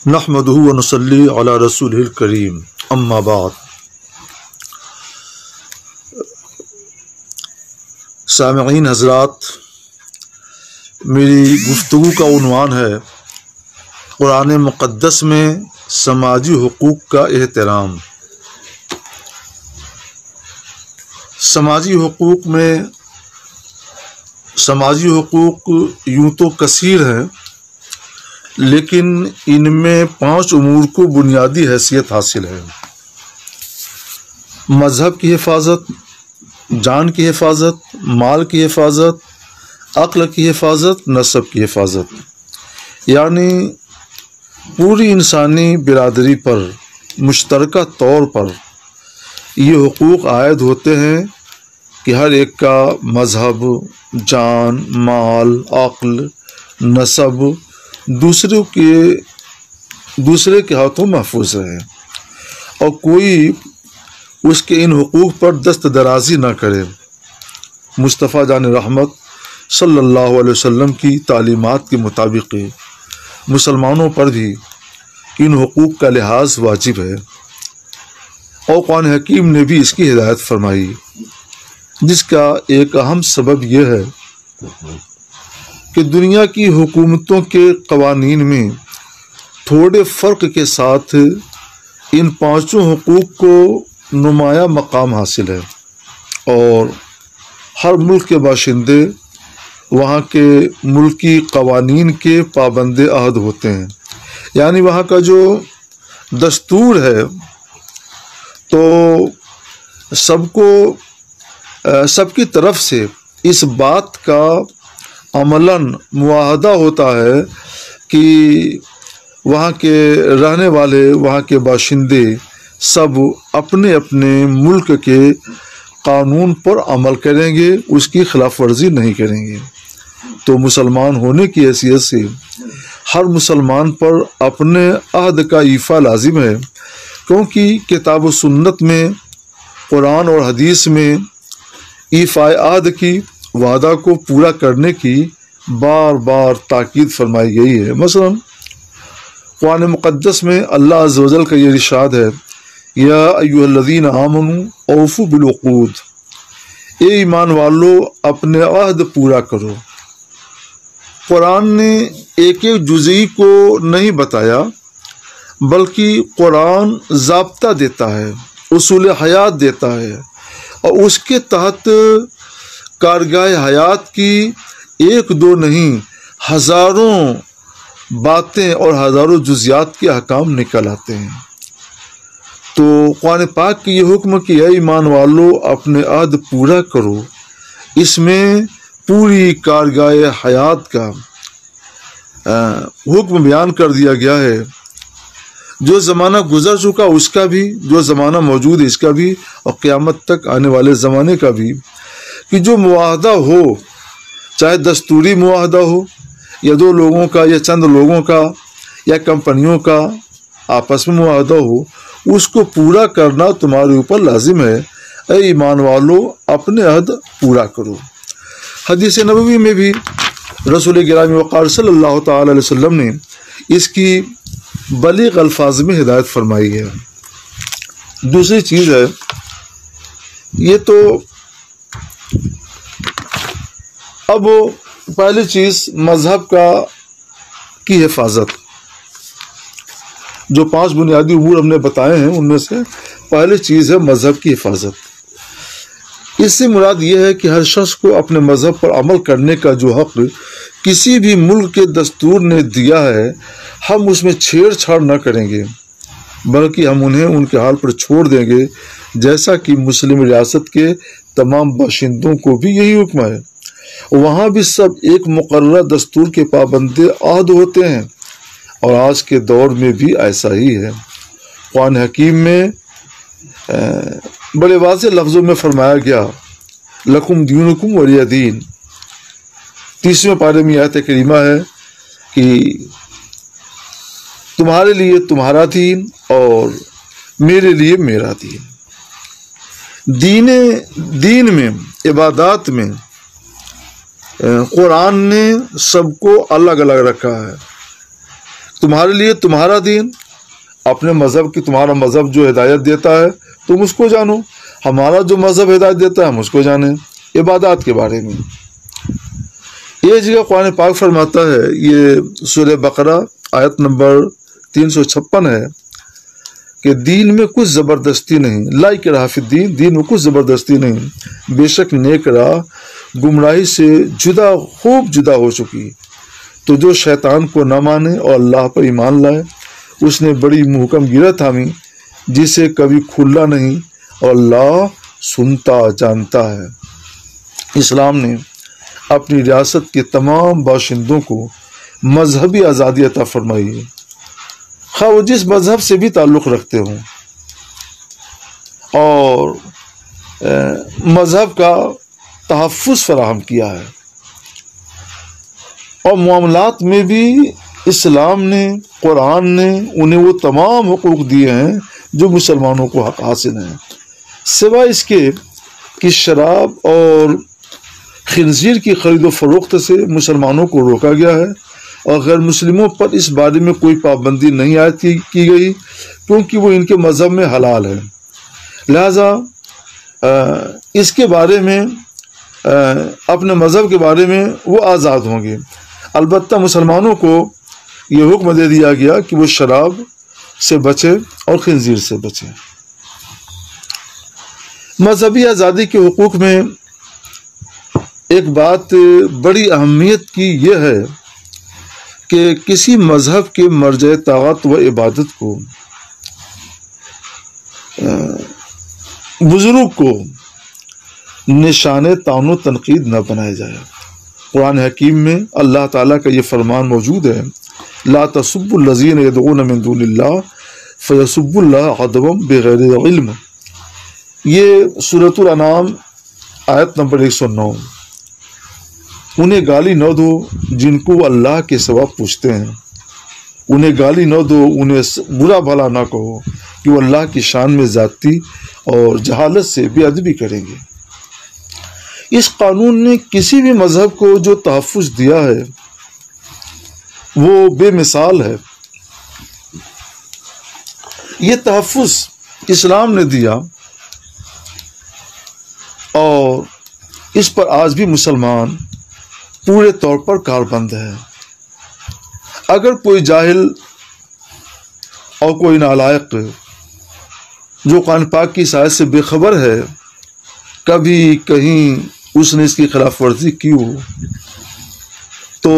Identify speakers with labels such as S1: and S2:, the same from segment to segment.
S1: نحمدہ و نصلی علی رسولہ الکریم، اما بعد۔ سامعین حضرات، میری گفتگو کا عنوان ہے قرآن مقدس میں سماجی حقوق کا احترام۔ سماجی حقوق یوں تو کثیر ہیں، لیکن ان میں 5 امور کو بنیادی حیثیت حاصل ہے: مذہب کی حفاظت، جان کی حفاظت، مال کی حفاظت، عقل کی حفاظت، نسب کی حفاظت۔ یعنی پوری انسانی برادری پر مشترکہ طور پر یہ حقوق عائد ہوتے ہیں کہ ہر ایک کا مذہب، جان، مال، عقل، نسب دوسرے کے ہاتھوں محفوظ رہے اور کوئی اس کے ان حقوق پر دست درازی نہ کرے۔ مصطفیٰ جان رحمت صلی اللہ علیہ وسلم کی تعلیمات کے مطابق مسلمانوں پر بھی ان حقوق کا لحاظ واجب ہے، اور قرآن حکیم نے بھی اس کی ہدایت فرمائی، جس کا ایک اہم سبب یہ ہے کہ دنیا کی حکومتوں کے قوانین میں تھوڑے فرق کے ساتھ ان 5 حقوق کو نمایاں مقام حاصل ہے، اور ہر ملک کے باشندے وہاں کے ملکی قوانین کے پابند عہد ہوتے ہیں۔ یعنی وہاں کا جو دستور ہے تو سب کی طرف سے اس بات کا عملاً معاہدہ ہوتا ہے کہ وہاں کے رہنے والے، وہاں کے باشندے سب اپنے اپنے ملک کے قانون پر عمل کریں گے، اس کی خلاف ورزی نہیں کریں گے۔ تو مسلمان ہونے کی حیثیت سے ہر مسلمان پر اپنے عہد کا ایفا لازم ہے، کیونکہ کتاب و سنت میں، قرآن اور حدیث میں ایفا عہد کی، وعدہ کو پورا کرنے کی بار بار تاکید فرمائی گئی ہے۔ مثلا قرآن مقدس میں اللہ عز و جل کا یہ ارشاد ہے: یا ایھا الذین آمنوا اوفوا بالعقود، اے ایمان والو اپنے عہد پورا کرو۔ قرآن نے ایک جزئی کو نہیں بتایا، بلکہ قرآن ضابطہ دیتا ہے، اصول حیات دیتا ہے، اور اس کے تحت کارگاہ حیات کی 1-2 نہیں، ہزاروں باتیں اور ہزاروں جزیات کے احکام نکل آتے ہیں۔ تو قرآن پاک کی یہ حکم کہ اے ایمان والو اپنے عہد پورا کرو، اس میں پوری کارگاہ حیات کا حکم بیان کر دیا گیا ہے، جو زمانہ گزر چکا اس کا بھی، جو زمانہ موجود ہے اس کا بھی، اور قیامت تک آنے والے زمانے کا بھی، کہ جو معاہدہ ہو، چاہے دستوری معاہدہ ہو یا 2 لوگوں کا یا چند لوگوں کا یا کمپنیوں کا آپس میں معاہدہ ہو، اس کو پورا کرنا تمہارے اوپر لازم ہے۔ اے ایمان والو اپنے عہد پورا کرو۔ حدیث نبوی میں بھی رسول گرامی وقار صلی اللہ تعالی علیہ وسلم نے اس کی بلیغ الفاظ میں ہدایت فرمائی ہے۔ دوسری چیز ہے، یہ تو اب پہلی چیز مذہب کی حفاظت، جو 5 بنیادی امور ہم نے بتائے ہیں، ان میں سے پہلی چیز ہے مذہب کی حفاظت۔ اس سے مراد یہ ہے کہ ہر شخص کو اپنے مذہب پر عمل کرنے کا جو حق کسی بھی ملک کے دستور نے دیا ہے، ہم اس میں چھیڑ چھاڑ نہ کریں گے، بلکہ ہم انہیں ان کے حال پر چھوڑ دیں گے، جیسا کہ مسلم ریاست کے تمام باشندوں کو بھی یہی حکم ہے۔ وہاں بھی سب ایک مقررہ دستور کے پابند عہد ہوتے ہیں، اور آج کے دور میں بھی ایسا ہی ہے۔ قرآن حکیم میں بڑے واضح لفظوں میں فرمایا گیا: لکم دینکم ولی دین۔ 30ویں پارے میں آیت کریمہ ہے کہ تمہارے لیے تمہارا دین اور میرے لیے میرا دین۔ دین میں، عبادات میں قرآن نے سب کو الگ الگ رکھا ہے، تمہارے لیے تمہارا دین، اپنے مذہب کی تمہارا مذہب جو ہدایت دیتا ہے تم اس کو جانو، ہمارا جو مذہب ہدایت دیتا ہے ہم اس کو جانیں۔ عبادات کے بارے میں یہ جگہ قرآن پاک فرماتا ہے، یہ سورہ بقرہ آیت نمبر 356 ہے کہ دین میں کچھ زبردستی نہیں، لا اکراہ فی الدین، دین میں کچھ زبردستی نہیں، بے شک نیک راہ گمراہی سے خوب جدا ہو چکی، تو جو شیطان کو نہ مانے اور اللہ پر ایمان لائے اس نے بڑی محکم گرہ تھامی جسے کبھی کھلا نہیں، اور اللہ سنتا جانتا ہے۔ اسلام نے اپنی ریاست کے تمام باشندوں کو مذہبی آزادی عطا فرمائی ہے، خواہ وہ جس مذہب سے بھی تعلق رکھتے ہوں، اور مذہب کا تحفظ فراہم کیا ہے، اور معاملات میں بھی اسلام نے، قرآن نے انہیں وہ تمام حقوق دیے ہیں جو مسلمانوں کو حق حاصل ہیں، سوائے اس کے کہ شراب اور خنزیر کی خرید و فروخت سے مسلمانوں کو روکا گیا ہے، اور غیر مسلموں پر اس بارے میں کوئی پابندی نہیں عائد کی گئی کیونکہ وہ ان کے مذہب میں حلال ہے، لہذا اس کے بارے میں اپنے مذہب کے بارے میں وہ آزاد ہوں گے۔ البتہ مسلمانوں کو یہ حکم دے دیا گیا کہ وہ شراب سے بچے اور خنزیر سے بچے۔ مذہبی آزادی کے حقوق میں ایک بات بڑی اہمیت کی یہ ہے کہ کسی مذہب کے مرجع طاعت و عبادت کو بزرگ کو نشان طعن و تنقید نہ بنایا جائے۔ قرآن حکیم میں اللہ تعالیٰ کا یہ فرمان موجود ہے، لا تسبوا الذین یدعون من دون اللہ فیسبوا اللہ عدوا بغیر علم، یہ سورۃ الانعام آیت نمبر 109۔ انہیں گالی نہ دو جن کو اللہ کے سوا پوچھتے ہیں، انہیں گالی نہ دو، انہیں برا بھلا نہ کہو کہ وہ اللہ کی شان میں زیادتی اور جہالت سے بے ادبی کریں گے۔ اس قانون نے کسی بھی مذہب کو جو تحفظ دیا ہے وہ بے مثال ہے۔ یہ تحفظ اسلام نے دیا اور اس پر آج بھی مسلمان پورے طور پر کاربند ہے۔ اگر کوئی جاہل اور کوئی نالائق جو قرآن پاک کی آیت سے بے خبر ہے، کبھی کہیں اس نے اس کی خلاف ورزی کی ہو تو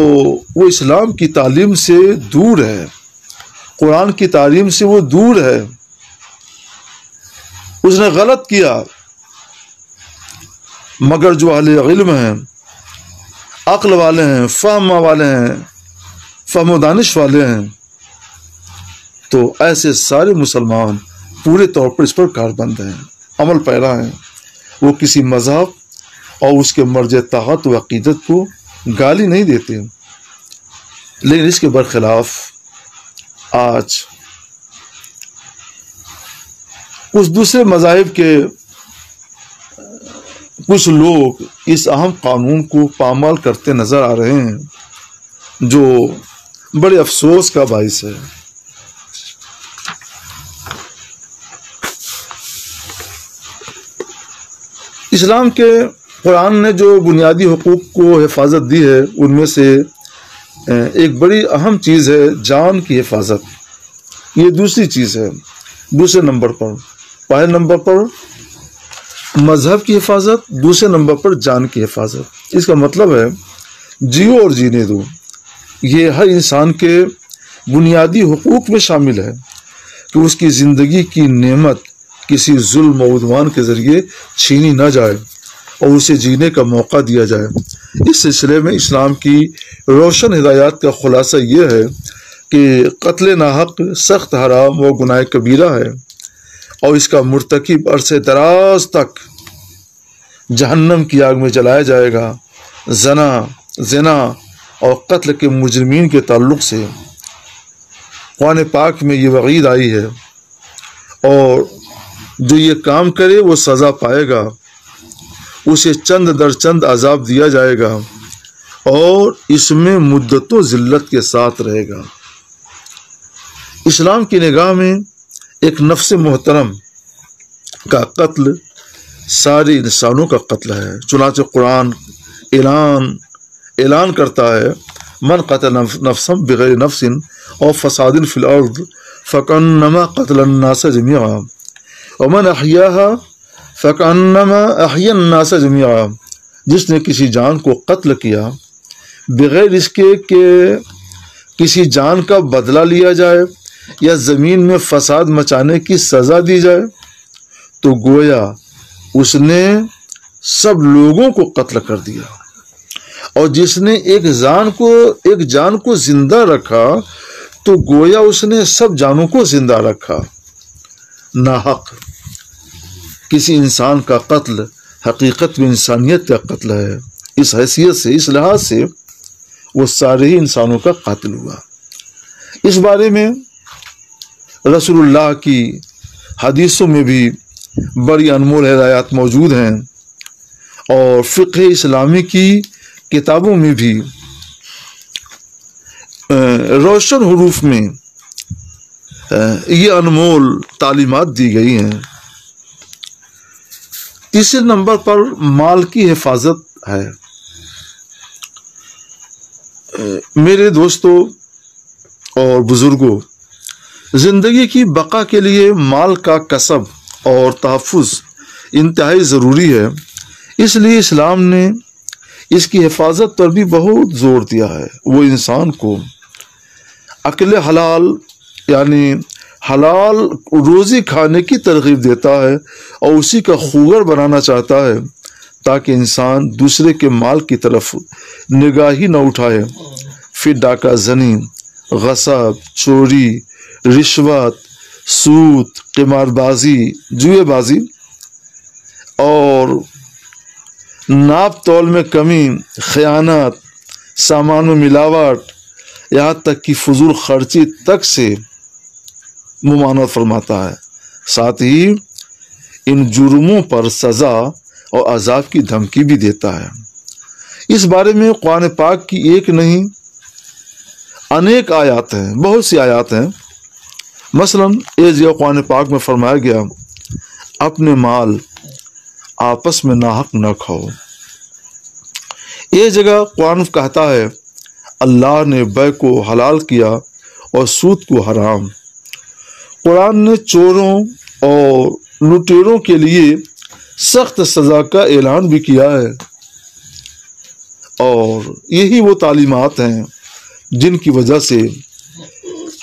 S1: وہ اسلام کی تعلیم سے دور ہے، قرآن کی تعلیم سے وہ دور ہے، اس نے غلط کیا۔ مگر جو اہل علم ہیں، عقل والے ہیں، فہم والے ہیں، فہم و دانش والے ہیں، تو ایسے سارے مسلمان پورے طور پر اس پر کاربند ہیں، عمل پیرا ہیں۔ وہ کسی مذہب اور اس کے مرجع طاعت و عقیدت کو گالی نہیں دیتے، لیکن اس کے برخلاف آج کچھ دوسرے مذاہب کے کچھ لوگ اس اہم قانون کو پامال کرتے نظر آ رہے ہیں، جو بڑے افسوس کا باعث ہے۔ اسلام کے قرآن نے جو بنیادی حقوق کو حفاظت دی ہے ان میں سے ایک بڑی اہم چیز ہے جان کی حفاظت۔ یہ دوسری چیز ہے، دوسرے نمبر پر۔ پہلے نمبر پر مذہب کی حفاظت، دوسرے نمبر پر جان کی حفاظت۔ اس کا مطلب ہے جیو اور جینے دو، یہ ہر انسان کے بنیادی حقوق میں شامل ہے کہ اس کی زندگی کی نعمت کسی ظلم و عدوان کے ذریعے چھینی نہ جائے اور اسے جینے کا موقع دیا جائے۔ اس سلسلے میں اسلام کی روشن ہدایات کا خلاصہ یہ ہے کہ قتل ناحق سخت حرام و گناہ کبیرہ ہے اور اس کا مرتکب عرصے دراز تک جہنم کی آگ میں جلایا جائے گا۔ زنا اور قتل کے مجرمین کے تعلق سے قرآن پاک میں یہ وعید آئی ہے، اور جو یہ کام کرے وہ سزا پائے گا، اسے چند در چند عذاب دیا جائے گا اور اس میں مدت و ذلت کے ساتھ رہے گا۔ اسلام کی نگاہ میں ایک نفس محترم کا قتل سارے انسانوں کا قتل ہے۔ چنانچہ قرآن اعلان کرتا ہے من قتل نفسا بغیر نفس او فساد فی الارض فکأنما قتل الناس جميعا ومن احیاها فکأنما احیا الناس جميعا، جس نے کسی جان کو قتل کیا بغیر اس کے کہ کسی جان کا بدلہ لیا جائے یا زمین میں فساد مچانے کی سزا دی جائے تو گویا اس نے سب لوگوں کو قتل کر دیا، اور جس نے ایک جان کو زندہ رکھا تو گویا اس نے سب جانوں کو زندہ رکھا۔ ناحق کسی انسان کا قتل حقیقت میں انسانیت کا قتل ہے۔ اس حیثیت سے، اس لحاظ سے وہ سارے ہی انسانوں کا قاتل ہوا۔ اس بارے میں رسول اللہ کی حدیثوں میں بھی بڑی انمول ہدایات موجود ہیں، اور فقہ اسلامی کی کتابوں میں بھی روشن حروف میں یہ انمول تعلیمات دی گئی ہیں۔ تیسرے نمبر پر مال کی حفاظت ہے۔ میرے دوستوں اور بزرگوں، زندگی کی بقا کے لیے مال کا کسب اور تحفظ انتہائی ضروری ہے، اس لیے اسلام نے اس کی حفاظت پر بھی بہت زور دیا ہے۔ وہ انسان کو اکل حلال یعنی حلال روزی کھانے کی ترغیب دیتا ہے اور اسی کا خوگر بنانا چاہتا ہے تاکہ انسان دوسرے کے مال کی طرف نگاہی نہ اٹھائے۔ پھر ڈاکہ زنی، غصب، چوری، رشوت، سود، قمار بازی، جوئے بازی اور ناپ تول میں کمی، خیانت، سامان میں ملاوٹ، یہاں تک کہ فضول خرچی تک سے ممانعت فرماتا ہے۔ ساتھ ہی ان جرموں پر سزا اور عذاب کی دھمکی بھی دیتا ہے۔ اس بارے میں قرآن پاک کی ایک نہیں انیک آیات ہیں، بہت سی آیات ہیں۔ مثلاً ایک جگہ قرآن پاک میں فرمایا گیا اپنے مال آپس میں ناحق نہ کھاؤ۔ ایک جگہ قرآن کہتا ہے اللہ نے بیع کو حلال کیا اور سود کو حرام۔ قرآن نے چوروں اور لٹیروں کے لیے سخت سزا کا اعلان بھی کیا ہے، اور یہی وہ تعلیمات ہیں جن کی وجہ سے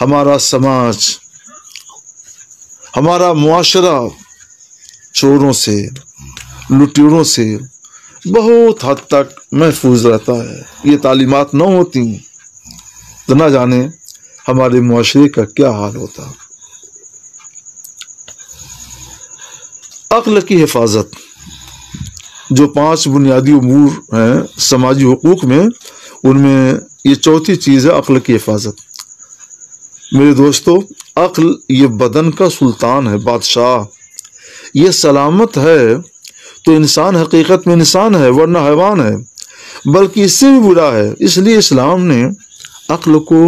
S1: ہمارا سماج، ہمارا معاشرہ چوروں سے، لٹیروں سے بہت حد تک محفوظ رہتا ہے۔ یہ تعلیمات نہ ہوتی تو نہ جانے ہمارے معاشرے کا کیا حال ہوتا۔ عقل کی حفاظت، جو 5 بنیادی امور ہیں سماجی حقوق میں، ان میں یہ چوتھی چیز ہے عقل کی حفاظت۔ میرے دوستو، عقل یہ بدن کا سلطان ہے، بادشاہ۔ یہ سلامت ہے تو انسان حقیقت میں انسان ہے، ورنہ حیوان ہے، بلکہ اس سے بھی برا ہے۔ اس لیے اسلام نے عقل کو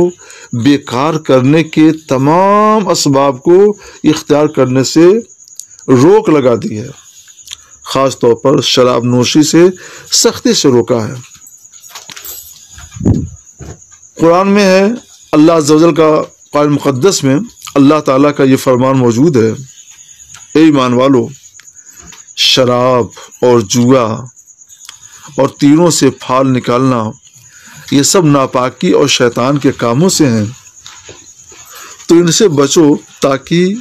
S1: بیکار کرنے کے تمام اسباب کو اختیار کرنے سے روک لگا دی ہے۔ خاص طور پر شراب نوشی سے سختی سے روکا ہے۔ قرآن میں ہے، اللہ عز و جل کا قرآن مقدس میں اللہ تعالیٰ کا یہ فرمان موجود ہے، اے ایمان والو، شراب اور جوا اور تیروں سے پھال نکالنا یہ سب ناپاکی اور شیطان کے کاموں سے ہیں، تو ان سے بچو تاکہ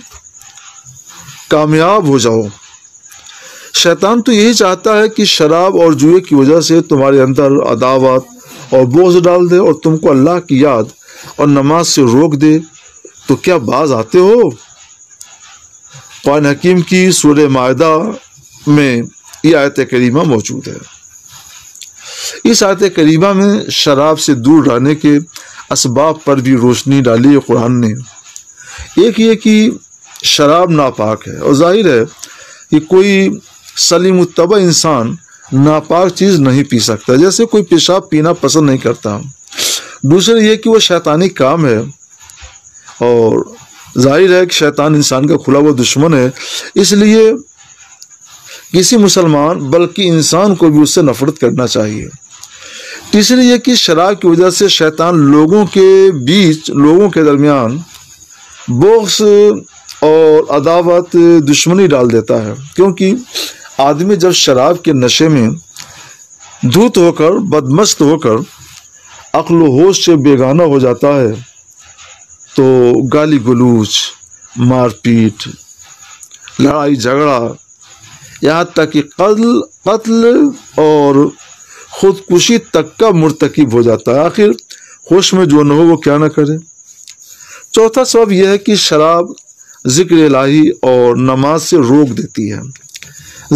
S1: کامیاب ہو جاؤ۔ شیطان تو یہی چاہتا ہے کہ شراب اور جوئے کی وجہ سے تمہارے اندر عداوت اور بغض ڈال دے اور تم کو اللہ کی یاد اور نماز سے روک دے، تو کیا باز آتے ہو؟ قرآن حکیم کی سورہ مائدہ میں یہ آیت کریمہ موجود ہے۔ اس آیت کریمہ میں شراب سے دور رہنے کے اسباب پر بھی روشنی ڈالی ہے قرآن نے۔ ایک یہ کہ شراب ناپاک ہے، اور ظاہر ہے کہ کوئی سلیم الطبع انسان ناپاک چیز نہیں پی سکتا، جیسے کوئی پیشاب پینا پسند نہیں کرتا۔ دوسرے یہ کہ وہ شیطانی کام ہے، اور ظاہر ہے کہ شیطان انسان کا کھلا ہوا دشمن ہے، اس لیے کسی مسلمان بلکہ انسان کو بھی اس سے نفرت کرنا چاہیے۔ تیسری یہ کہ شراب کی وجہ سے شیطان لوگوں کے درمیان بغض اور عداوت، دشمنی ڈال دیتا ہے، کیونکہ آدمی جب شراب کے نشے میں دھت ہو کر، بدمست ہو کر عقل و ہوش سے بیگانہ ہو جاتا ہے تو گالی گلوچ، مار پیٹ، لڑائی جھگڑا، یہاں تک کہ قتل اور خودکشی تک کا مرتکب ہو جاتا ہے۔ آخر ہوش میں جو نہ ہو وہ کیا نہ کرے۔ چوتھا سبب یہ ہے کہ شراب ذکر الہی اور نماز سے روک دیتی ہے۔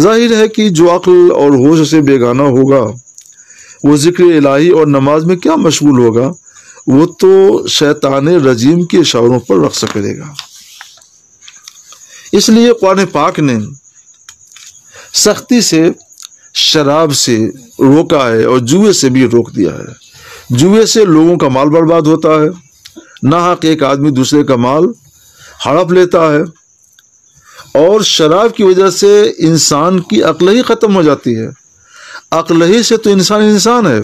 S1: ظاہر ہے کہ جو عقل اور ہوش سے بیگانہ ہوگا وہ ذکر الہی اور نماز میں کیا مشغول ہوگا، وہ تو شیطان رجیم کے اشاروں پر رقص کرے گا۔ اس لیے قرآن پاک نے سختی سے شراب سے روکا ہے اور جوئے سے بھی روک دیا ہے۔ جوئے سے لوگوں کا مال برباد ہوتا ہے، ناحق ایک آدمی دوسرے کا مال ہڑپ لیتا ہے، اور شراب کی وجہ سے انسان کی عقل ہی ختم ہو جاتی ہے۔ عقل ہی سے تو انسان ہے،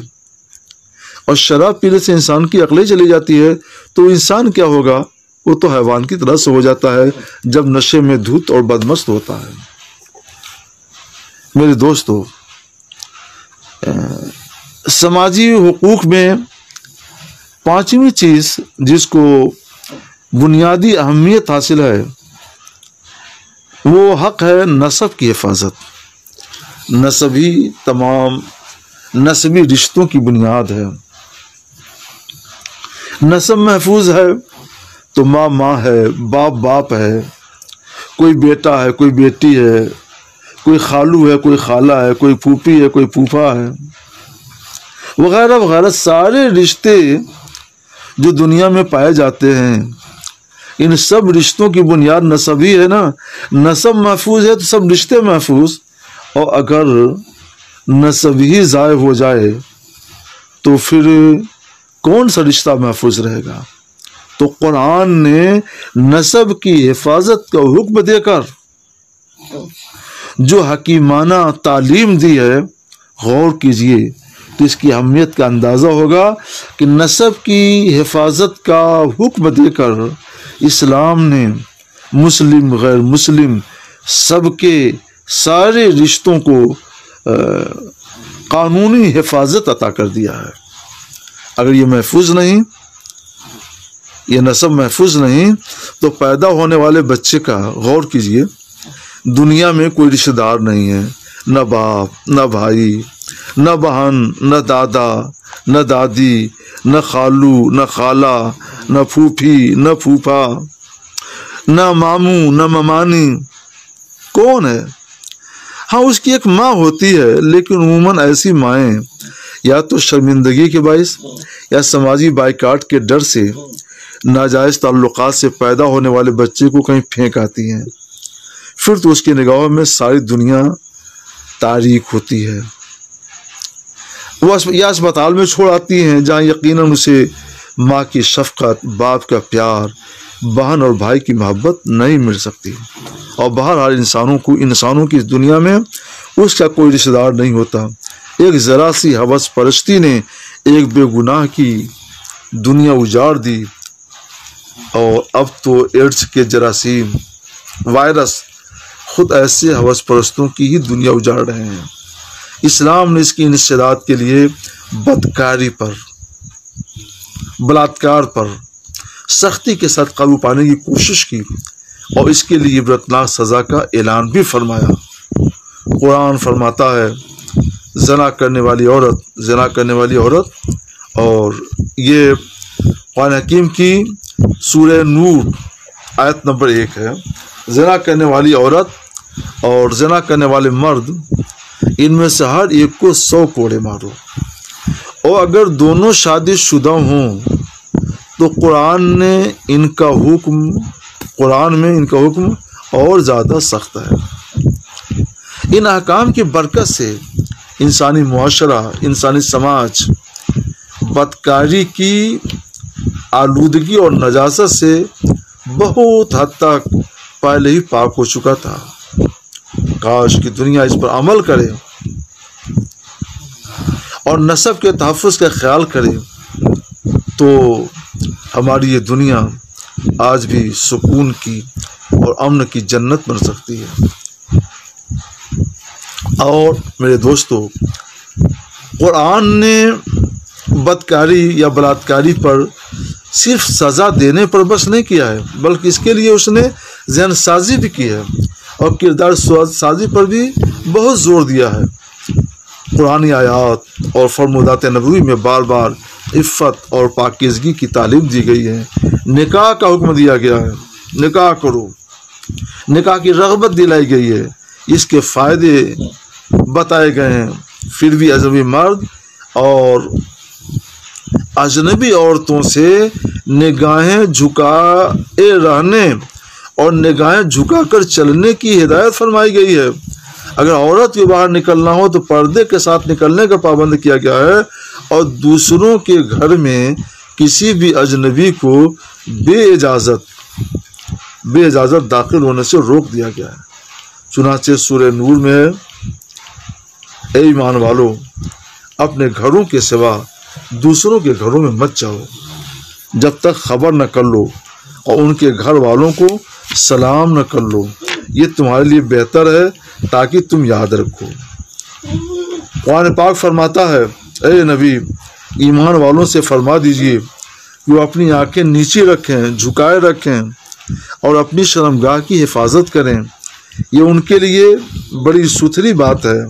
S1: اور شراب پینے سے انسان کی عقل ہی چلی جاتی ہے تو انسان کیا ہوگا؟ وہ تو حیوان کی طرح سے ہو جاتا ہے جب نشے میں دھت اور بدمست ہوتا ہے۔ میرے دوستو، سماجی حقوق میں پانچویں چیز جس کو بنیادی اہمیت حاصل ہے وہ حق ہے نسب کی حفاظت۔ نسب ہی تمام نسبی رشتوں کی بنیاد ہے۔ نسب محفوظ ہے تو ماں ماں ہے، باپ باپ ہے، کوئی بیٹا ہے، کوئی بیٹی ہے، کوئی خالو ہے، کوئی خالہ ہے، کوئی پھوپھی ہے، کوئی پھوپھا ہے، وغیرہ وغیرہ۔ سارے رشتے جو دنیا میں پائے جاتے ہیں، ان سب رشتوں کی بنیاد نسب ہی ہے نا۔ نسب محفوظ ہے تو سب رشتے محفوظ، اور اگر نسب ہی ضائع ہو جائے تو پھر کون سا رشتہ محفوظ رہے گا؟ تو قرآن نے نسب کی حفاظت کا حکم دے کر جو حکیمانہ تعلیم دی ہے، غور کیجئے تو اس کی اہمیت کا اندازہ ہوگا کہ نسب کی حفاظت کا حکم دے کر اسلام نے مسلم غیر مسلم سب کے سارے رشتوں کو قانونی حفاظت عطا کر دیا ہے۔ اگر یہ محفوظ نہیں، یہ نسب محفوظ نہیں، تو پیدا ہونے والے بچے کا غور کیجئے، دنیا میں کوئی رشتہ دار نہیں ہے، نہ باپ، نہ بھائی، نہ بہن، نہ دادا، نہ دادی، نہ خالو، نہ خالہ، نہ پھوپھی، نہ پھوپھا، نہ ماموں، نہ ممانی۔ کون ہے؟ ہاں، اس کی ایک ماں ہوتی ہے، لیکن عموماً ایسی مائیں یا تو شرمندگی کے باعث یا سماجی بائیکاٹ کے ڈر سے ناجائز تعلقات سے پیدا ہونے والے بچے کو کہیں پھینک آتی ہیں، پھر تو اس کی نگاہوں میں ساری دنیا تاریک ہوتی ہے۔ وہ یا اسپتال میں چھوڑ آتی ہیں جہاں یقیناً اسے ماں کی شفقت، باپ کا پیار، بہن اور بھائی کی محبت نہیں مل سکتی، اور بہرحال انسانوں کی اس دنیا میں اس کا کوئی رشتہ دار نہیں ہوتا۔ ایک ذرا سی ہوس پرستی نے ایک بے گناہ کی دنیا اجاڑ دی، اور اب تو ایڈز کے جراثیم، وائرس خود ایسے ہوس پرستوں کی ہی دنیا اجاڑ رہے ہیں۔ اسلام نے اس کی انسداد کے لیے بدکاری پر، بلاತ್ಕಾರ پر سختی کے ساتھ قابو پانے کی کوشش کی، اور اس کے لیے عبرتناک سزا کا اعلان بھی فرمایا۔ قرآن فرماتا ہے زنا کرنے والی عورت، اور یہ قرآن حکیم کی سورہ نور آیت نمبر 1 ہے، زنا کرنے والی عورت اور زنا کرنے والے مرد، ان میں سے ہر ایک کو 100 کوڑے مارو۔ اور اگر دونوں شادی شدہ ہوں تو قرآن میں ان کا حکم اور زیادہ سخت ہے۔ ان احکام کی برکت سے انسانی معاشرہ، انسانی سماج بدکاری کی آلودگی اور نجاست سے بہت حد تک پہلے ہی پاک ہو چکا تھا۔ کاش کہ دنیا اس پر عمل کرے اور نسب کے تحفظ کا خیال کرے تو ہماری یہ دنیا آج بھی سکون کی اور امن کی جنت بن سکتی ہے۔ اور میرے دوستو، قرآن نے بدکاری یا بلاత్కాری پر صرف سزا دینے پر بس نہیں کیا ہے، بلکہ اس کے لیے اس نے ذہن سازی بھی کی ہے اور کردار سازی پر بھی بہت زور دیا ہے۔ قرآنی آیات اور فرمودات نبوی میں بار بار عفت اور پاکیزگی کی تعلیم دی گئی ہے۔ نکاح کا حکم دیا گیا ہے، نکاح کرو، نکاح کی رغبت دلائی گئی ہے، اس کے فائدے بتائے گئے ہیں۔ پھر بھی اجنبی مرد اور اجنبی عورتوں سے نگاہیں جھکائے رہنے اور نگاہیں جھکا کر چلنے کی ہدایت فرمائی گئی ہے۔ اگر عورت کو باہر نکلنا ہو تو پردے کے ساتھ نکلنے کا پابند کیا گیا ہے، اور دوسروں کے گھر میں کسی بھی اجنبی کو بے اجازت داخل ہونے سے روک دیا گیا ہے۔ چنانچہ سورہ نور میں اے ایمان والو، اپنے گھروں کے سوا دوسروں کے گھروں میں مت جاؤ جب تک خبر نہ کر لو، اور ان کے گھر والوں کو سلام نہ کر لو، یہ تمہارے لیے بہتر ہے تاکہ تم یاد رکھو۔ قرآن پاک فرماتا ہے، اے نبی، ایمان والوں سے فرما دیجئے کہ وہ اپنی آنکھیں نیچے رکھیں، جھکائے رکھیں اور اپنی شرمگاہ کی حفاظت کریں، یہ ان کے لیے بڑی ستھری بات ہے۔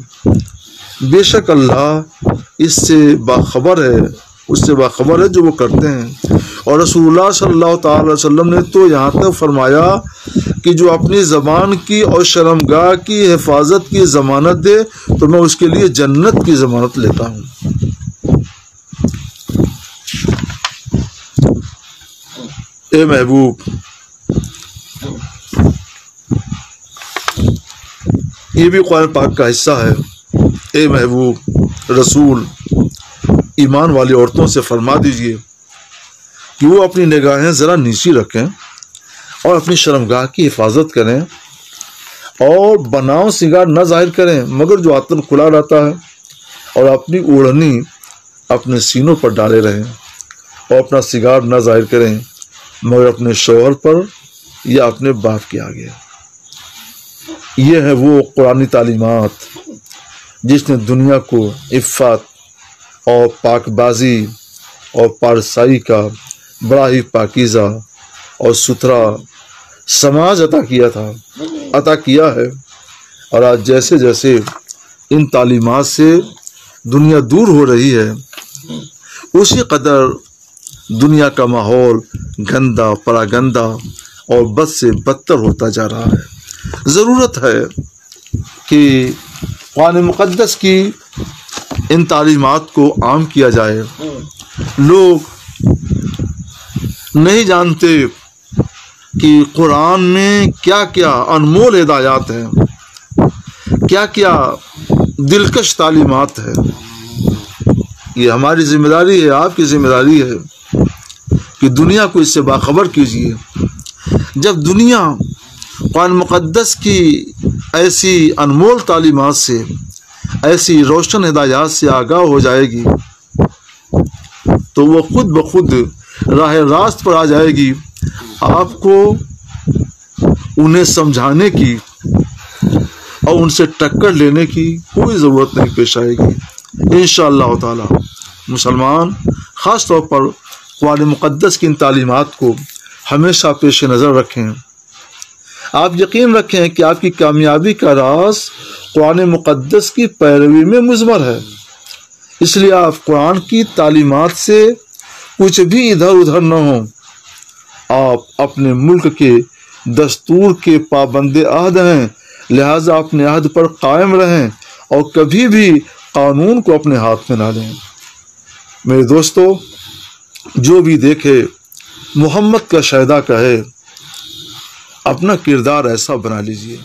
S1: بے شک اللہ اس سے باخبر ہے جو وہ کرتے ہیں۔ اور رسول اللہ صلی اللہ تعالی علیہ وسلم نے تو یہاں تک فرمایا کہ جو اپنی زبان کی اور شرمگاہ کی حفاظت کی ضمانت دے تو میں اس کے لیے جنت کی ضمانت لیتا ہوں۔ اے محبوب، یہ بھی قرآن پاک کا حصہ ہے۔ اے محبوب رسول، ایمان والی عورتوں سے فرما دیجئے کہ وہ اپنی نگاہیں ذرا نیچی رکھیں اور اپنی شرمگاہ کی حفاظت کریں، اور بناؤ سنگار نہ ظاہر کریں مگر جو آتن کھلا رہتا ہے، اور اپنی اوڑھنی اپنے سینوں پر ڈالے رہیں، اور اپنا سنگار نہ ظاہر کریں مگر اپنے شوہر پر یا اپنے باپ کے آگے۔ یہ ہے وہ قرآنی تعلیمات جس نے دنیا کو عفت اور پاک بازی اور پارسائی کا بڑا ہی پاکیزہ اور ستھرا سماج عطا کیا ہے۔ اور آج جیسے جیسے ان تعلیمات سے دنیا دور ہو رہی ہے، اسی قدر دنیا کا ماحول گندا، پراگندہ اور بد سے بدتر ہوتا جا رہا ہے۔ ضرورت ہے کہ قرآن مقدس کی ان تعلیمات کو عام کیا جائے۔ لوگ نہیں جانتے کہ قرآن میں کیا کیا انمول ہدایات ہیں، کیا کیا دلکش تعلیمات ہے۔ یہ ہماری ذمہ داری ہے، آپ کی ذمہ داری ہے کہ دنیا کو اس سے باخبر کیجیے۔ جب دنیا قرآن مقدس کی ایسی انمول تعلیمات سے، ایسی روشن ہدایات سے آگاہ ہو جائے گی تو وہ خود بخود راہ راست پر آ جائے گی۔ آپ کو انہیں سمجھانے کی اور ان سے ٹکر لینے کی کوئی ضرورت نہیں پیش آئے گی۔ انشاءاللہ تعالی مسلمان خاص طور پر قرآن مقدس کی ان تعلیمات کو ہمیشہ پیش نظر رکھیں۔ آپ یقین رکھیں کہ آپ کی کامیابی کا راز قرآن مقدس کی پیروی میں مضمر ہے۔ اس لیے آپ قرآن کی تعلیمات سے کچھ بھی ادھر ادھر نہ ہوں۔ آپ اپنے ملک کے دستور کے پابند عہد ہیں، لہٰذا اپنے عہد پر قائم رہیں اور کبھی بھی قانون کو اپنے ہاتھ میں نہ لیں۔ میرے دوستو، جو بھی دیکھے محمد کا شہدا کہے، اپنا کردار ایسا بنا لیجئے۔